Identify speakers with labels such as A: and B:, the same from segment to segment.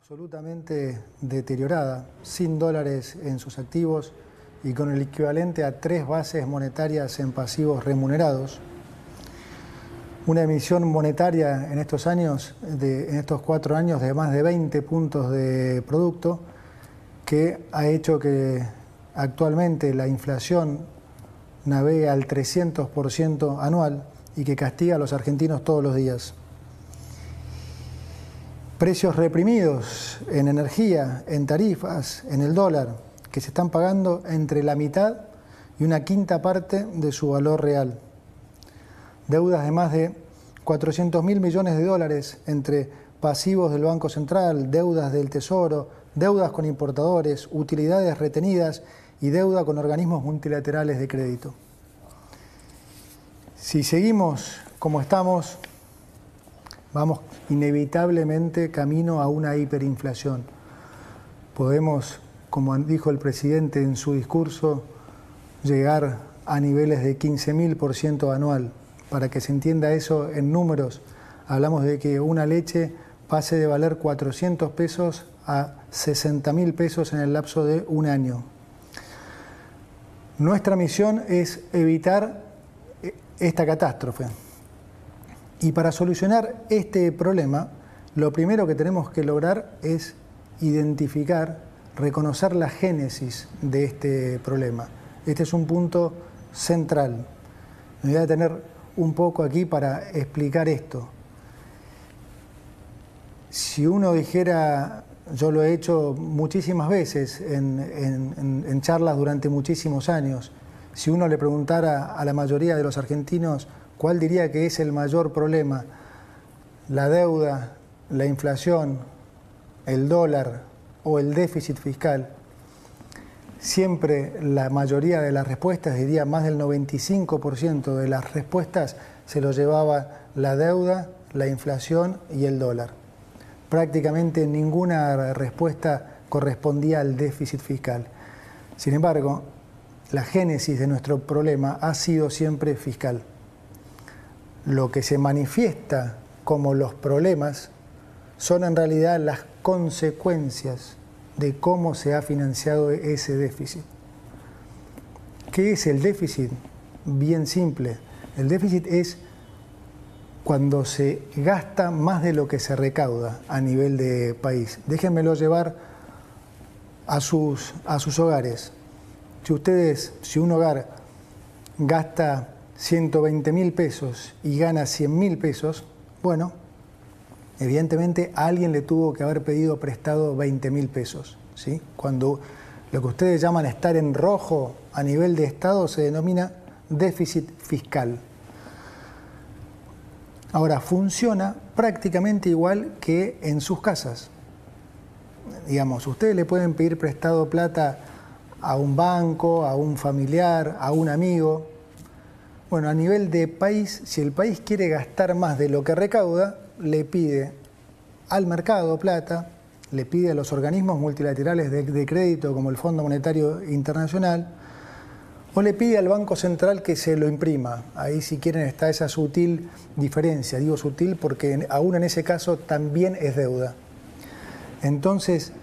A: absolutamente deteriorada, sin dólares en sus activos y con el equivalente a 3 bases monetarias en pasivos remunerados. Una emisión monetaria en estos años, en estos 4 años, de más de 20 puntos de producto, que ha hecho que actualmente la inflación navegue al 300% anual y que castiga a los argentinos todos los días. Precios reprimidos en energía, en tarifas, en el dólar, que se están pagando entre la mitad y una quinta parte de su valor real. Deudas de más de 400.000 millones de dólares entre pasivos del Banco Central, deudas del Tesoro, deudas con importadores, utilidades retenidas y deuda con organismos multilaterales de crédito. Si seguimos como estamos, vamos inevitablemente camino a una hiperinflación. Podemos, como dijo el presidente en su discurso, llegar a niveles de 15.000% anual. Para que se entienda eso en números, hablamos de que una leche pase de valer 400 pesos a 60.000 pesos en el lapso de un año. Nuestra misión es evitar esta catástrofe. Y para solucionar este problema, lo primero que tenemos que lograr es identificar, reconocer la génesis de este problema. Este es un punto central. Me voy a detener un poco aquí para explicar esto. Si uno dijera, yo lo he hecho muchísimas veces en charlas durante muchísimos años, si uno le preguntara a la mayoría de los argentinos cuál diría que es el mayor problema, la deuda, la inflación, el dólar o el déficit fiscal, siempre la mayoría de las respuestas, diría más del 95% de las respuestas, se lo llevaba la deuda, la inflación y el dólar. Prácticamente ninguna respuesta correspondía al déficit fiscal. Sin embargo, la génesis de nuestro problema ha sido siempre fiscal. Lo que se manifiesta como los problemas son en realidad las consecuencias de cómo se ha financiado ese déficit. ¿Qué es el déficit? Bien simple. El déficit es cuando se gasta más de lo que se recauda a nivel de país. Déjenmelo llevar a sus hogares. Si un hogar gasta 120.000 pesos y gana 100.000 pesos, bueno, evidentemente a alguien le tuvo que haber pedido prestado 20.000 pesos, ¿sí? Cuando lo que ustedes llaman estar en rojo a nivel de Estado se denomina déficit fiscal. Ahora, funciona prácticamente igual que en sus casas. Digamos, ustedes le pueden pedir prestado plata a un banco, a un familiar, a un amigo. Bueno, a nivel de país, si el país quiere gastar más de lo que recauda, le pide al mercado plata, le pide a los organismos multilaterales de crédito como el Fondo Monetario Internacional, o le pide al Banco Central que se lo imprima. Ahí, si quieren, está esa sutil diferencia. Digo sutil porque aún en ese caso también es deuda. Entonces,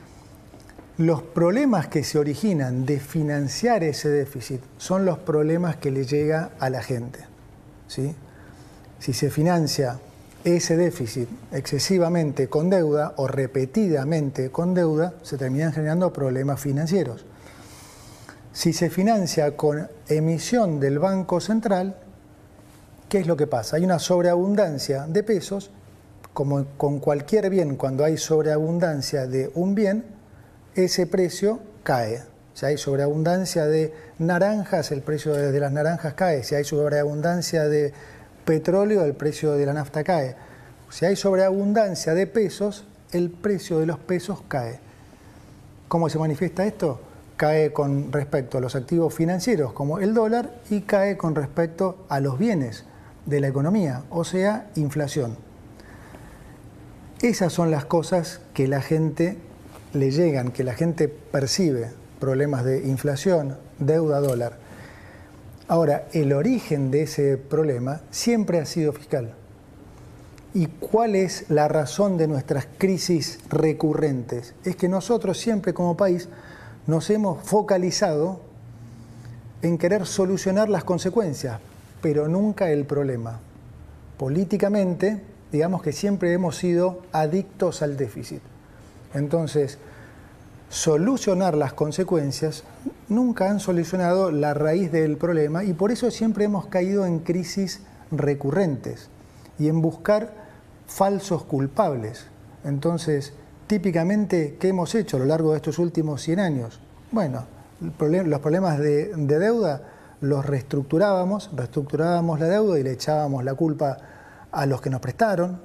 A: los problemas que se originan de financiar ese déficit son los problemas que le llega a la gente, ¿sí? Si se financia ese déficit excesivamente con deuda o repetidamente con deuda, se terminan generando problemas financieros. Si se financia con emisión del Banco Central, ¿qué es lo que pasa? Hay una sobreabundancia de pesos, como con cualquier bien, cuando hay sobreabundancia de un bien, ese precio cae. Si hay sobreabundancia de naranjas, el precio de las naranjas cae. Si hay sobreabundancia de petróleo, el precio de la nafta cae. Si hay sobreabundancia de pesos, el precio de los pesos cae. ¿Cómo se manifiesta esto? Cae con respecto a los activos financieros, como el dólar, y cae con respecto a los bienes de la economía, o sea, inflación. Esas son las cosas que la gente le llegan, que la gente percibe, problemas de inflación, deuda, dólar. Ahora, el origen de ese problema siempre ha sido fiscal. ¿Y cuál es la razón de nuestras crisis recurrentes? Es que nosotros siempre como país nos hemos focalizado en querer solucionar las consecuencias, pero nunca el problema. Políticamente, digamos que siempre hemos sido adictos al déficit. Entonces, solucionar las consecuencias nunca han solucionado la raíz del problema y por eso siempre hemos caído en crisis recurrentes y en buscar falsos culpables. Entonces, típicamente, ¿qué hemos hecho a lo largo de estos últimos 100 años? Bueno, los problemas de deuda los reestructurábamos la deuda y le echábamos la culpa a los que nos prestaron.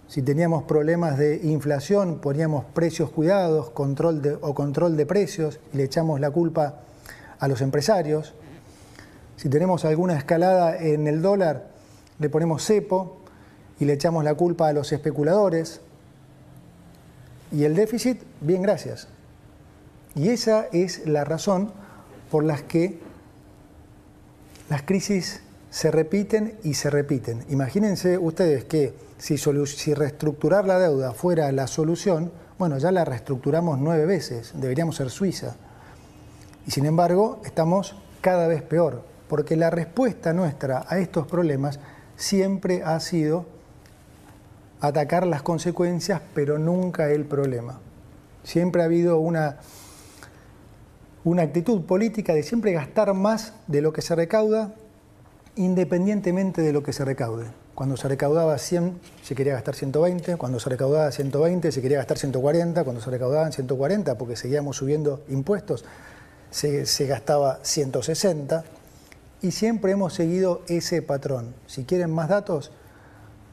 A: Si teníamos problemas de inflación, poníamos precios cuidados, control de precios y le echamos la culpa a los empresarios. Si tenemos alguna escalada en el dólar, le ponemos cepo y le echamos la culpa a los especuladores. Y el déficit, bien, gracias. Y esa es la razón por la que las crisis se repiten y se repiten. Imagínense ustedes que si reestructurar la deuda fuera la solución, bueno, ya la reestructuramos 9 veces, deberíamos ser Suiza. Y sin embargo, estamos cada vez peor, porque la respuesta nuestra a estos problemas siempre ha sido atacar las consecuencias, pero nunca el problema. Siempre ha habido una actitud política de siempre gastar más de lo que se recauda, independientemente de lo que se recaude. Cuando se recaudaba 100, se quería gastar 120, cuando se recaudaba 120, se quería gastar 140, cuando se recaudaban 140, porque seguíamos subiendo impuestos, se gastaba 160, y siempre hemos seguido ese patrón. Si quieren más datos,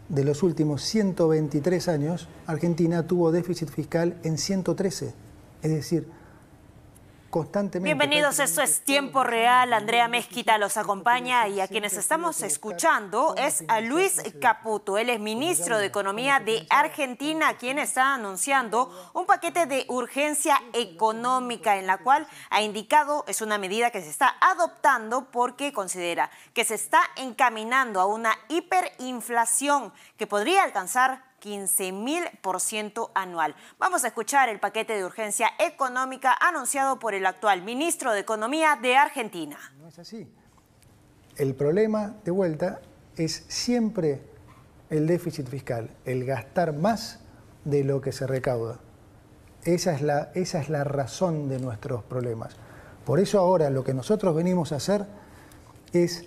A: de los últimos 123 años, Argentina tuvo déficit fiscal en 113, es decir, constantemente.
B: Bienvenidos, esto es Tiempo Real. Andrea Mezquita los acompaña y a quienes estamos escuchando es a Luis Caputo. Él es ministro de Economía de Argentina, quien está anunciando un paquete de urgencia económica en la cual ha indicado es una medida que se está adoptando porque considera que se está encaminando a una hiperinflación que podría alcanzar 15.000% anual. Vamos a escuchar el paquete de urgencia económica anunciado por el actual ministro de Economía de Argentina.
A: No es así. El problema, de vuelta, es siempre el déficit fiscal, el gastar más de lo que se recauda. Esa es la razón de nuestros problemas. Por eso ahora lo que nosotros venimos a hacer es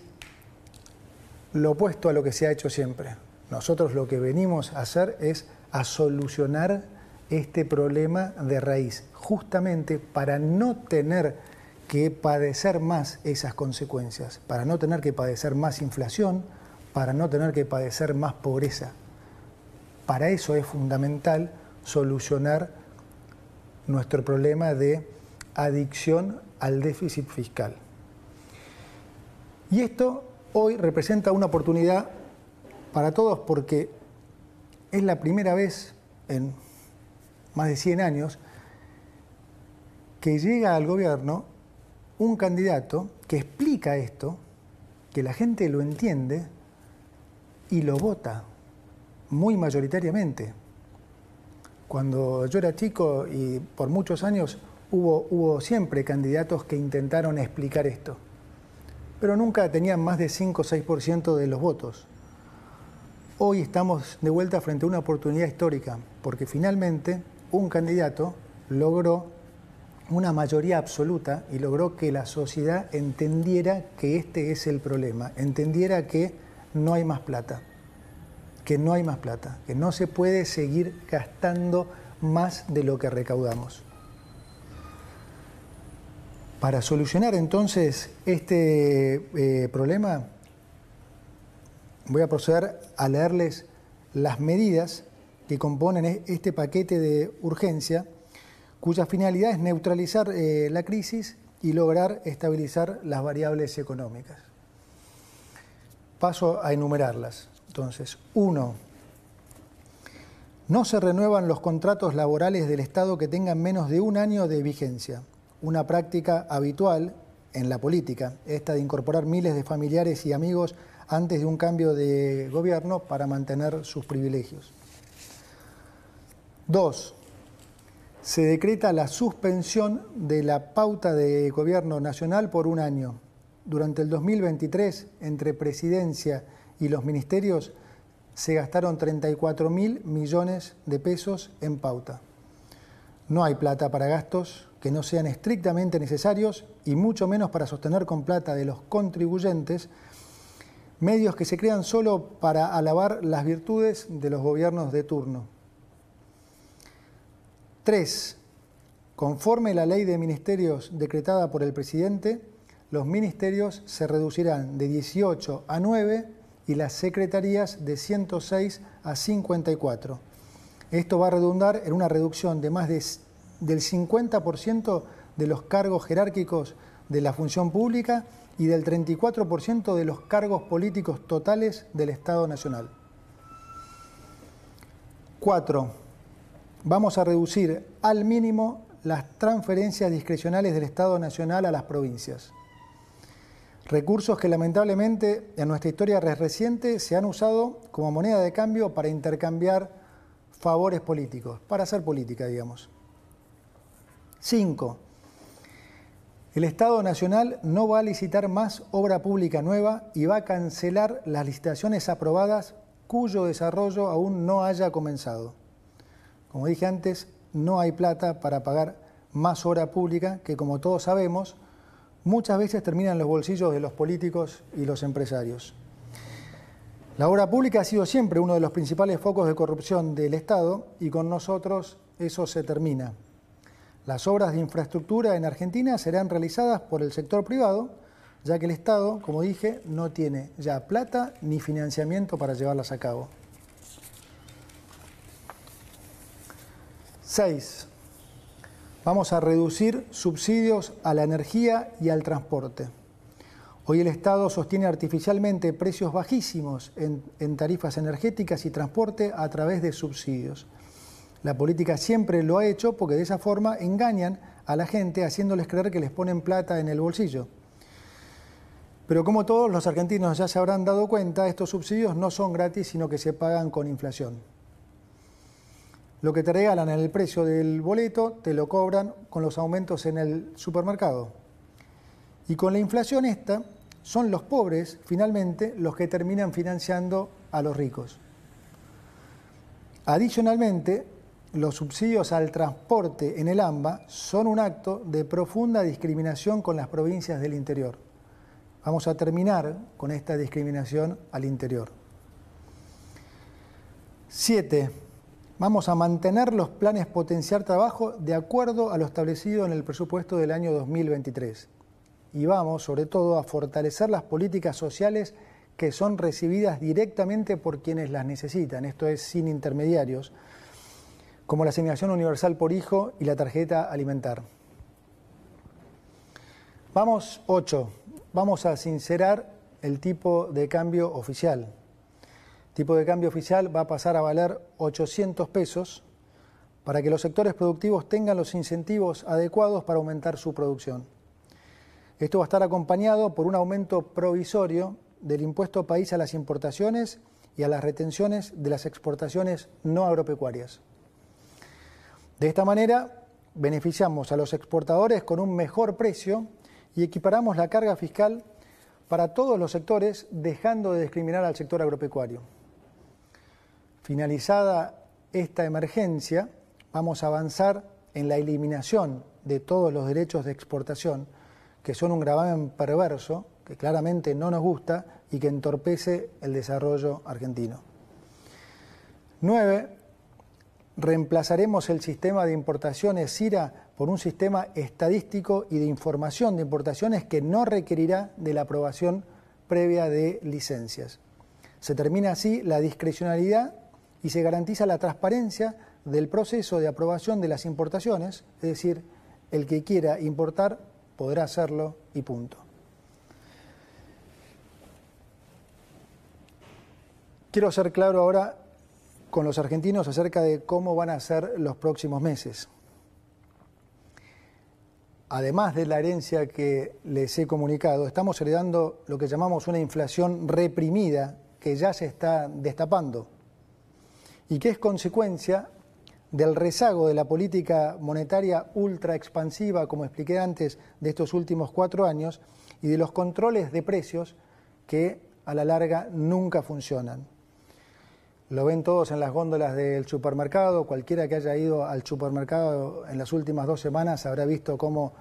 A: lo opuesto a lo que se ha hecho siempre. Nosotros lo que venimos a hacer es a solucionar este problema de raíz, justamente para no tener que padecer más esas consecuencias, para no tener que padecer más inflación, para no tener que padecer más pobreza. Para eso es fundamental solucionar nuestro problema de adicción al déficit fiscal. Y esto hoy representa una oportunidad para todos porque es la primera vez en más de 100 años que llega al gobierno un candidato que explica esto, que la gente lo entiende y lo vota muy mayoritariamente. Cuando yo era chico y por muchos años hubo siempre candidatos que intentaron explicar esto, pero nunca tenían más de 5 o 6% de los votos. Hoy estamos de vuelta frente a una oportunidad histórica, porque finalmente un candidato logró una mayoría absoluta y logró que la sociedad entendiera que este es el problema, entendiera que no hay más plata, que no se puede seguir gastando más de lo que recaudamos. Para solucionar entonces este problema, voy a proceder a leerles las medidas que componen este paquete de urgencia, cuya finalidad es neutralizar la crisis y lograr estabilizar las variables económicas. Paso a enumerarlas. Entonces, 1. No se renuevan los contratos laborales del Estado que tengan menos de 1 año de vigencia, una práctica habitual en la política, esta de incorporar miles de familiares y amigos antes de un cambio de gobierno para mantener sus privilegios. 2. Se decreta la suspensión de la pauta de gobierno nacional por un año. Durante el 2023, entre Presidencia y los ministerios, se gastaron 34.000 millones de pesos en pauta. No hay plata para gastos que no sean estrictamente necesarios y mucho menos para sostener con plata de los contribuyentes medios que se crean solo para alabar las virtudes de los gobiernos de turno. 3. Conforme la ley de ministerios decretada por el presidente, los ministerios se reducirán de 18 a 9 y las secretarías de 106 a 54. Esto va a redundar en una reducción de más del 50% de los cargos jerárquicos de la función pública y del 34% de los cargos políticos totales del Estado Nacional. 4. Vamos a reducir al mínimo las transferencias discrecionales del Estado Nacional a las provincias. Recursos que lamentablemente en nuestra historia reciente se han usado como moneda de cambio para intercambiar favores políticos, para hacer política, digamos. 5. El Estado Nacional no va a licitar más obra pública nueva y va a cancelar las licitaciones aprobadas cuyo desarrollo aún no haya comenzado. Como dije antes, no hay plata para pagar más obra pública que, como todos sabemos, muchas veces termina en los bolsillos de los políticos y los empresarios. La obra pública ha sido siempre uno de los principales focos de corrupción del Estado y con nosotros eso se termina. Las obras de infraestructura en Argentina serán realizadas por el sector privado, ya que el Estado, como dije, no tiene ya plata ni financiamiento para llevarlas a cabo. 6. Vamos a reducir subsidios a la energía y al transporte. Hoy el Estado sostiene artificialmente precios bajísimos en tarifas energéticas y transporte a través de subsidios. La política siempre lo ha hecho porque de esa forma engañan a la gente haciéndoles creer que les ponen plata en el bolsillo. Pero como todos los argentinos ya se habrán dado cuenta, estos subsidios no son gratis, sino que se pagan con inflación. Lo que te regalan en el precio del boleto te lo cobran con los aumentos en el supermercado. Y con la inflación esta, son los pobres, finalmente, los que terminan financiando a los ricos. Adicionalmente, los subsidios al transporte en el AMBA son un acto de profunda discriminación con las provincias del interior. Vamos a terminar con esta discriminación al interior. 7. Vamos a mantener los planes potenciar trabajo de acuerdo a lo establecido en el presupuesto del año 2023. Y vamos, sobre todo, a fortalecer las políticas sociales que son recibidas directamente por quienes las necesitan, esto es, sin intermediarios, como la asignación universal por hijo y la tarjeta alimentar. 8. Vamos a sincerar el tipo de cambio oficial. El tipo de cambio oficial va a pasar a valer 800 pesos para que los sectores productivos tengan los incentivos adecuados para aumentar su producción. Esto va a estar acompañado por un aumento provisorio del impuesto país a las importaciones y a las retenciones de las exportaciones no agropecuarias. De esta manera, beneficiamos a los exportadores con un mejor precio y equiparamos la carga fiscal para todos los sectores, dejando de discriminar al sector agropecuario. Finalizada esta emergencia, vamos a avanzar en la eliminación de todos los derechos de exportación, que son un gravamen perverso, que claramente no nos gusta y que entorpece el desarrollo argentino. 9. Reemplazaremos el sistema de importaciones SIRA por un sistema estadístico y de información de importaciones que no requerirá de la aprobación previa de licencias. Se termina así la discrecionalidad y se garantiza la transparencia del proceso de aprobación de las importaciones, es decir, el que quiera importar podrá hacerlo y punto. Quiero ser claro ahora con los argentinos acerca de cómo van a ser los próximos meses. además de la herencia que les he comunicado, estamos heredando lo que llamamos una inflación reprimida que ya se está destapando y que es consecuencia del rezago de la política monetaria ultra expansiva, como expliqué antes, de estos últimos 4 años y de los controles de precios que a la larga nunca funcionan. Lo ven todos en las góndolas del supermercado. Cualquiera que haya ido al supermercado en las últimas 2 semanas habrá visto cómo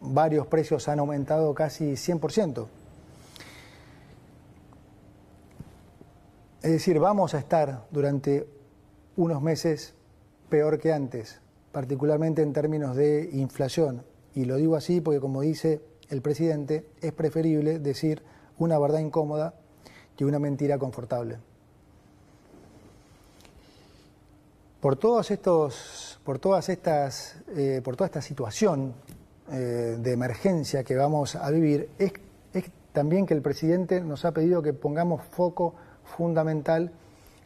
A: varios precios han aumentado casi 100%. Es decir, vamos a estar durante unos meses peor que antes, particularmente en términos de inflación. Y lo digo así porque, como dice el presidente, es preferible decir una verdad incómoda que una mentira confortable. Por toda esta situación de emergencia que vamos a vivir, es también que el presidente nos ha pedido que pongamos foco fundamental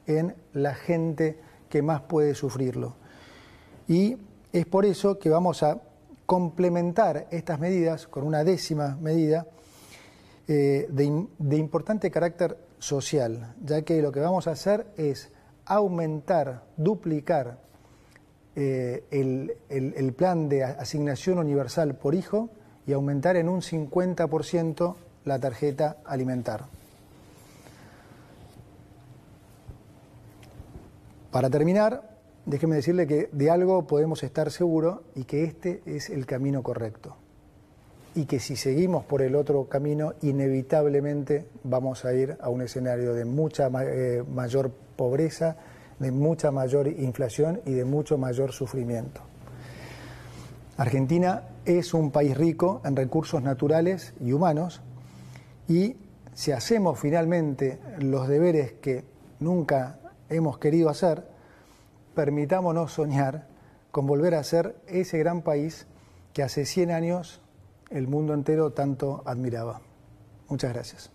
A: en la gente que más puede sufrirlo. Y es por eso que vamos a complementar estas medidas con una 10ª medida de importante carácter social, ya que lo que vamos a hacer es aumentar, duplicar el plan de asignación universal por hijo y aumentar en un 50% la tarjeta alimentar. Para terminar, déjeme decirle que de algo podemos estar seguros y que este es el camino correcto. Y que si seguimos por el otro camino, inevitablemente vamos a ir a un escenario de mucha mayor pobreza, de mucha mayor inflación y de mucho mayor sufrimiento. Argentina es un país rico en recursos naturales y humanos y si hacemos finalmente los deberes que nunca hemos querido hacer, permitámonos soñar con volver a ser ese gran país que hace 100 años el mundo entero tanto admiraba. Muchas gracias.